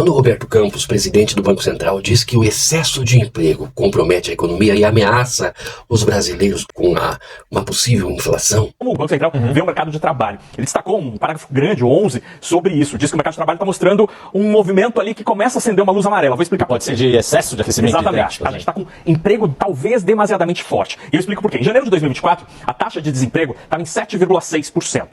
Quando o Roberto Campos, presidente do Banco Central, diz que o excesso de emprego compromete a economia e ameaça os brasileiros com uma possível inflação. Como o Banco Central vê o mercado de trabalho. Ele destacou um parágrafo grande, o 11, sobre isso. Diz que o mercado de trabalho está mostrando um movimento ali que começa a acender uma luz amarela. Vou explicar. Pode ser de excesso de aquecimento. Exatamente. A gente está com emprego talvez demasiadamente forte. E eu explico por quê. Em janeiro de 2024, a taxa de desemprego estava em 7,6%.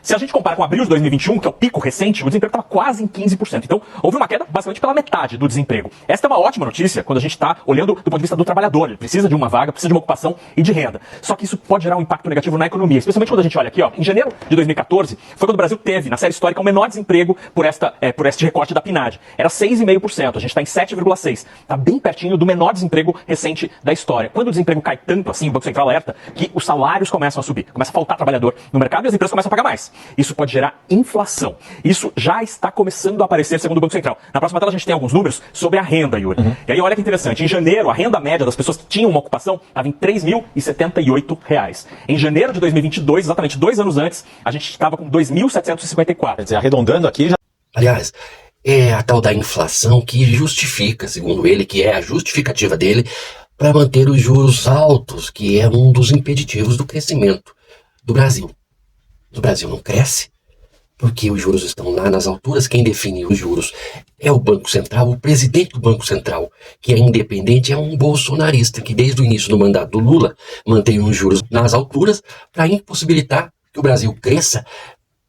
Se a gente compara com abril de 2021, que é o pico recente, o desemprego estava quase em 15%. Então, houve uma queda basicamente pela metade do desemprego. Esta é uma ótima notícia quando a gente está olhando do ponto de vista do trabalhador. Ele precisa de uma vaga, precisa de uma ocupação e de renda. Só que isso pode gerar um impacto negativo na economia. Especialmente quando a gente olha aqui, ó, em janeiro de 2014, foi quando o Brasil teve, na série histórica, o menor desemprego por este recorte da PNAD. Era 6,5%. A gente está em 7,6%. Está bem pertinho do menor desemprego recente da história. Quando o desemprego cai tanto assim, o Banco Central alerta que os salários começam a subir. Começa a faltar trabalhador no mercado e as empresas começam a pagar mais. Isso pode gerar inflação. Isso já está começando a aparecer, segundo o Banco Central. Na próxima tela a gente tem alguns números sobre a renda, Yuri. E aí olha que interessante. Em janeiro, a renda média das pessoas que tinham uma ocupação estava em R$ 3.078. Em janeiro de 2022, exatamente 2 anos antes, a gente estava com R$ 2.754. Quer dizer, arredondando aqui... Aliás, é a tal da inflação que justifica, segundo ele, que é a justificativa dele para manter os juros altos, que é um dos impeditivos do crescimento do Brasil. O Brasil não cresce porque os juros estão lá nas alturas. Quem define os juros é o Banco Central. O presidente do Banco Central, que é independente, é um bolsonarista que desde o início do mandato do Lula mantém os juros nas alturas para impossibilitar que o Brasil cresça,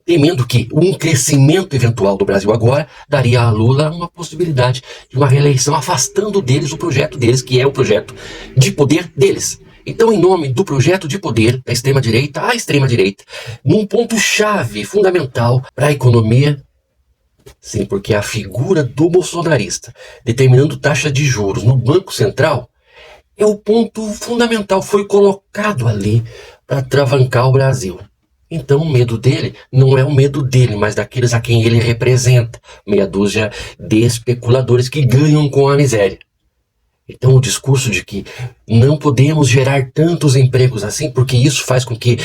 temendo que um crescimento eventual do Brasil agora daria a Lula uma possibilidade de uma reeleição, afastando deles o projeto deles, que é o projeto de poder deles. Então, em nome do projeto de poder da extrema-direita, a extrema-direita, num ponto-chave fundamental para a economia, sim, porque a figura do bolsonarista determinando taxa de juros no Banco Central é o ponto fundamental, foi colocado ali para travancar o Brasil. Então, o medo dele não é o medo dele, mas daqueles a quem ele representa, meia dúzia de especuladores que ganham com a miséria. Então o discurso de que não podemos gerar tantos empregos assim, porque isso faz com que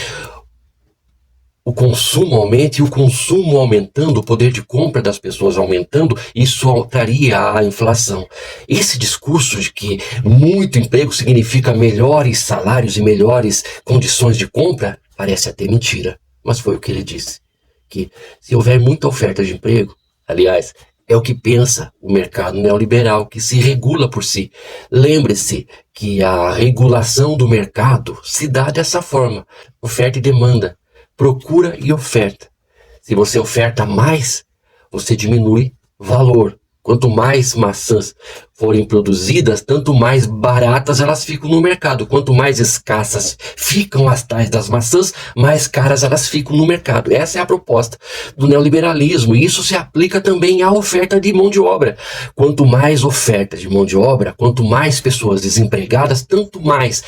o consumo aumente, e o consumo aumentando, o poder de compra das pessoas aumentando, isso traria a inflação. Esse discurso de que muito emprego significa melhores salários e melhores condições de compra, parece até mentira. Mas foi o que ele disse, que se houver muita oferta de emprego, aliás, é o que pensa o mercado neoliberal, que se regula por si. Lembre-se que a regulação do mercado se dá dessa forma: oferta e demanda, procura e oferta. Se você oferta mais, você diminui valor. Quanto mais maçãs forem produzidas, tanto mais baratas elas ficam no mercado. Quanto mais escassas ficam as tais das maçãs, mais caras elas ficam no mercado. Essa é a proposta do neoliberalismo. E isso se aplica também à oferta de mão de obra. Quanto mais oferta de mão de obra, quanto mais pessoas desempregadas, tanto mais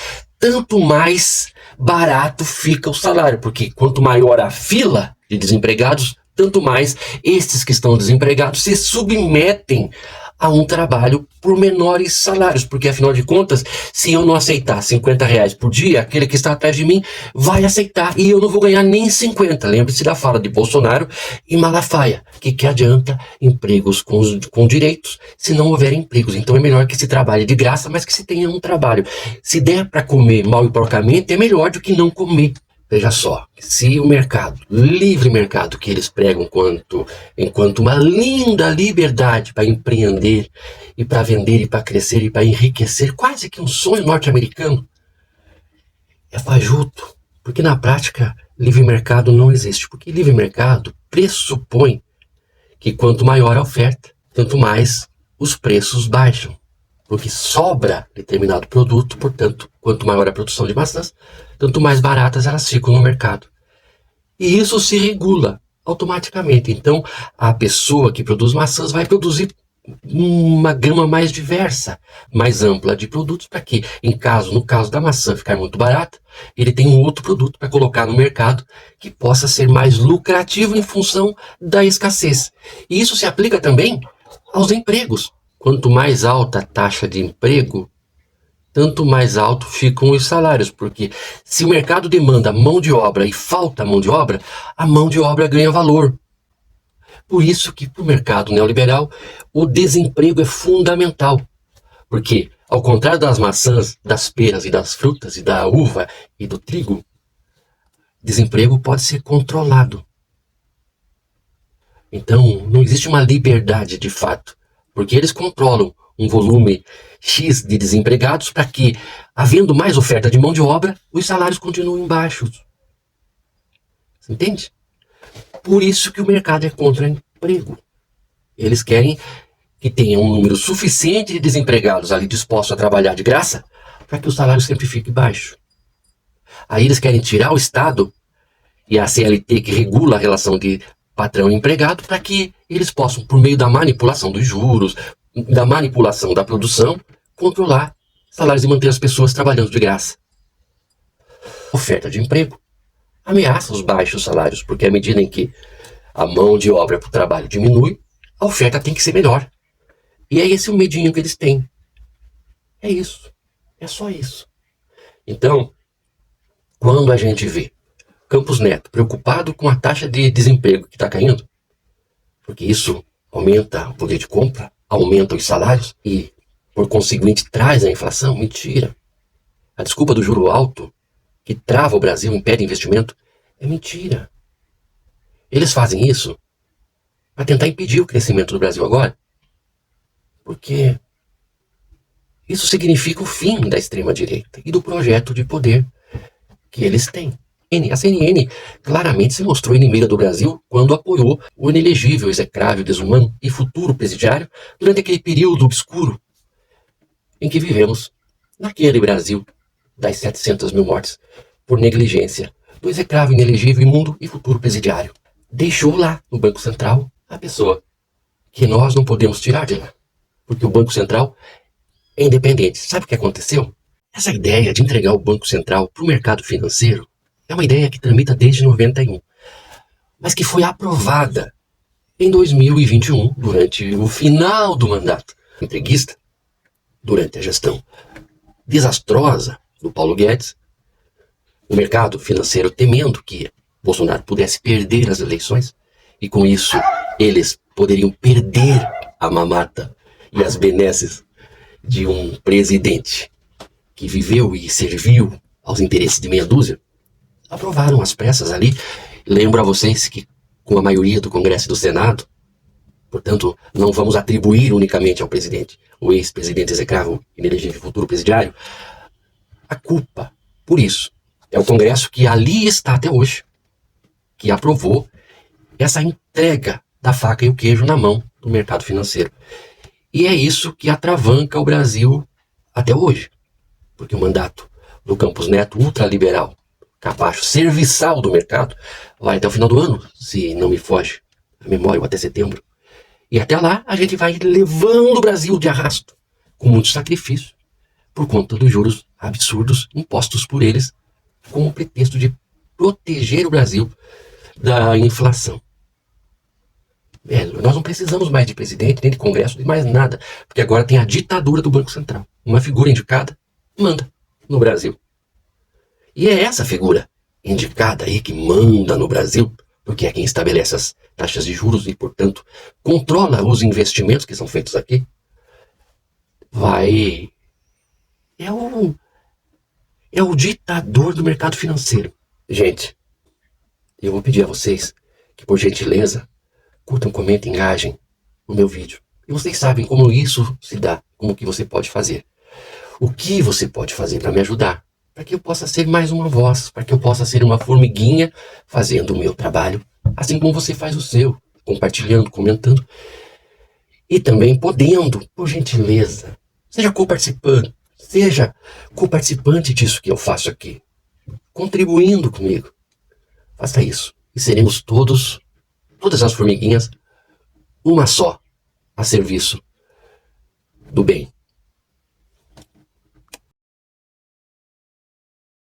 barato fica o salário. Porque quanto maior a fila de desempregados, tanto mais estes que estão desempregados se submetem a um trabalho por menores salários, porque afinal de contas, se eu não aceitar R$ 50 por dia, aquele que está atrás de mim vai aceitar e eu não vou ganhar nem 50. Lembre-se da fala de Bolsonaro e Malafaia, que adianta empregos com direitos se não houver empregos. Então é melhor que se trabalhe de graça, mas que se tenha um trabalho. Se der para comer mal e porcamente, é melhor do que não comer. Veja só, se o mercado, livre mercado que eles pregam enquanto uma linda liberdade para empreender e para vender e para crescer e para enriquecer, quase que um sonho norte-americano, é fajuto, porque na prática livre mercado não existe, porque livre mercado pressupõe que quanto maior a oferta, tanto mais os preços baixam. Porque sobra determinado produto, portanto, quanto maior a produção de maçãs, tanto mais baratas elas ficam no mercado. E isso se regula automaticamente. Então, a pessoa que produz maçãs vai produzir uma gama mais diversa, mais ampla de produtos, para que, no caso da maçã ficar muito barata, ele tem um outro produto para colocar no mercado que possa ser mais lucrativo em função da escassez. E isso se aplica também aos empregos. Quanto mais alta a taxa de emprego, tanto mais alto ficam os salários, porque se o mercado demanda mão de obra e falta mão de obra, a mão de obra ganha valor. Por isso que para o mercado neoliberal o desemprego é fundamental. Porque, ao contrário das maçãs, das peras e das frutas e da uva e do trigo, desemprego pode ser controlado. Então, não existe uma liberdade de fato, porque eles controlam um volume X de desempregados para que, havendo mais oferta de mão de obra, os salários continuem baixos. Você entende? Por isso que o mercado é contra emprego. Eles querem que tenha um número suficiente de desempregados ali dispostos a trabalhar de graça para que o salário sempre fique baixo. Aí eles querem tirar o Estado e a CLT que regula a relação de patrão e empregado para que eles possam, por meio da manipulação dos juros, da manipulação da produção, controlar salários e manter as pessoas trabalhando de graça. Oferta de emprego ameaça os baixos salários, porque à medida em que a mão de obra para o trabalho diminui, a oferta tem que ser melhor. E é esse o medinho que eles têm. É isso. É só isso. Então, quando a gente vê Campos Neto preocupado com a taxa de desemprego que está caindo, porque isso aumenta o poder de compra, aumenta os salários e, por conseguinte, traz a inflação, mentira. A desculpa do juro alto, que trava o Brasil, impede investimento, é mentira. Eles fazem isso para tentar impedir o crescimento do Brasil agora, porque isso significa o fim da extrema-direita e do projeto de poder que eles têm. A CNN claramente se mostrou inimiga do Brasil quando apoiou o inelegível, execrável, desumano e futuro presidiário durante aquele período obscuro em que vivemos naquele Brasil das 700 mil mortes por negligência do execrável, inelegível, imundo e futuro presidiário. Deixou lá no Banco Central a pessoa que nós não podemos tirar de lá, porque o Banco Central é independente. Sabe o que aconteceu? Essa ideia de entregar o Banco Central para o mercado financeiro é uma ideia que tramita desde 91, mas que foi aprovada em 2021, durante o final do mandato entreguista, durante a gestão desastrosa do Paulo Guedes, o mercado financeiro temendo que Bolsonaro pudesse perder as eleições, e com isso eles poderiam perder a mamata e as benesses de um presidente que viveu e serviu aos interesses de meia dúzia. Aprovaram às pressas ali. Lembro a vocês que, com a maioria do Congresso e do Senado, portanto, não vamos atribuir unicamente ao presidente, o ex-presidente execrável, inelegível futuro presidiário, a culpa por isso. É o Congresso que ali está até hoje, que aprovou essa entrega da faca e o queijo na mão do mercado financeiro. E é isso que atravanca o Brasil até hoje, porque o mandato do Campos Neto, ultraliberal, capacho, serviçal do mercado, vai até o final do ano, se não me foge a memória, ou até setembro. E até lá a gente vai levando o Brasil de arrasto, com muito sacrifício, por conta dos juros absurdos impostos por eles, com o pretexto de proteger o Brasil da inflação. Nós não precisamos mais de presidente, nem de Congresso, nem mais nada, porque agora tem a ditadura do Banco Central. Uma figura indicada manda no Brasil. E é essa figura indicada aí que manda no Brasil, porque é quem estabelece as taxas de juros e, portanto, controla os investimentos que são feitos aqui. É o ditador do mercado financeiro. Gente, eu vou pedir a vocês que, por gentileza, curtam, comentem, engajem no meu vídeo. E vocês sabem como isso se dá, como que você pode fazer. O que você pode fazer para me ajudar? Para que eu possa ser mais uma voz, para que eu possa ser uma formiguinha fazendo o meu trabalho, assim como você faz o seu, compartilhando, comentando. E também podendo, por gentileza, seja co-participante disso que eu faço aqui, contribuindo comigo. Faça isso e seremos todas as formiguinhas, uma só, a serviço do bem.